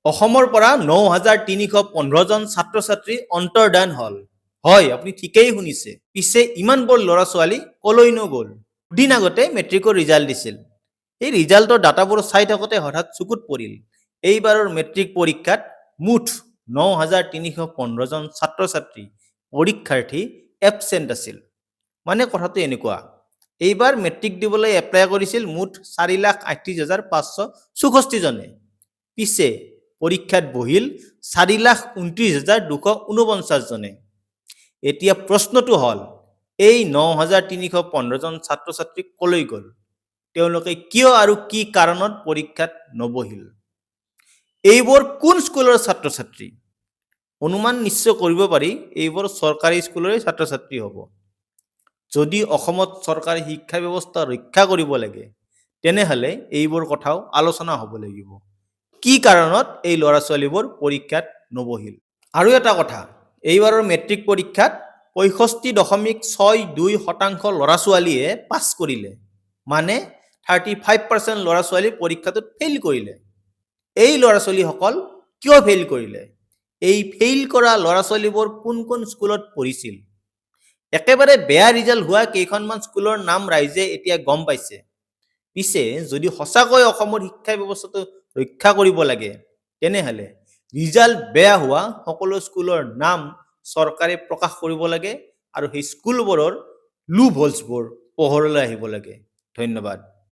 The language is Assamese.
অসমৰ পৰা ৯,৩১৫ জন ছাত্ৰ ছাত্ৰী অন্তৰ্ধান হল। হয়, আপুনি ঠিকেই শুনিছে। পিছে ইমানবোৰ ল'ৰা ছোৱালী কলৈনো গ'ল? দুদিন আগতে মেট্ৰিকৰ ৰিজাল্ট দিছিল। এই ৰিজাল্টৰ ডাটাবোৰ চাই থাকোঁতে হঠাৎ চকুত পৰিল এইবাৰৰ মেট্ৰিক পৰীক্ষাত মুঠ ৯,৩১৫ জন ছাত্ৰ ছাত্ৰী পৰীক্ষাৰ্থী এবচেণ্ট আছিল। মানে কথাটো এনেকুৱা, এইবাৰ মেট্ৰিক দিবলৈ এপ্লাই কৰিছিল মুঠ 4,38,564 জনে। পিছে পৰীক্ষাত বহিল 4,29,249 জনে। এতিয়া প্ৰশ্নটো হ'ল, এই 9,315 জন ছাত্ৰ ছাত্ৰী কলৈ গ'ল? তেওঁলোকে কিয় আৰু কি কাৰণত পৰীক্ষাত নবহিল? এইবোৰ কোন স্কুলৰ ছাত্ৰ ছাত্ৰী? অনুমান নিশ্চয় কৰিব পাৰি এইবোৰ চৰকাৰী স্কুলৰে ছাত্ৰ ছাত্ৰী হ'ব। যদি অসমত চৰকাৰী শিক্ষা ব্যৱস্থা ৰক্ষা কৰিব লাগে তেনেহ'লে এইবোৰ কথাও আলোচনা হ'ব লাগিব। কি কাৰণত এই ল'ৰা ছোৱালীবোৰ পৰীক্ষাত নবহিল? আৰু এটা কথা, এইবাৰৰ মেট্ৰিক পৰীক্ষাত 65.62% ল'ৰা ছোৱালীয়ে পাছ কৰিলে, মানে 35% ল'ৰা ছোৱালী পৰীক্ষাটোত ফেইল কৰিলে। এই ল'ৰা ছোৱালীসকল কিয় ফেইল কৰিলে? এই ফেইল কৰা ল'ৰা ছোৱালীবোৰ কোন কোন স্কুলত পঢ়িছিল? একেবাৰে বেয়া ৰিজাল্ট হোৱা কেইখনমান স্কুলৰ নাম ৰাইজে এতিয়া গম পাইছে। পিছে যদি সঁচাকৈ অসমৰ শিক্ষা ব্যৱস্থাটো ৰক্ষা কৰিব লাগে তেনেহ'লে ৰিজাল্ট বেয়া হোৱা সকলো স্কুলৰ নাম চৰকাৰে প্ৰকাশ কৰিব লাগে আৰু সেই স্কুলবোৰৰ লুপ হোলছবোৰ পোহৰলৈ আহিব লাগে। ধন্যবাদ।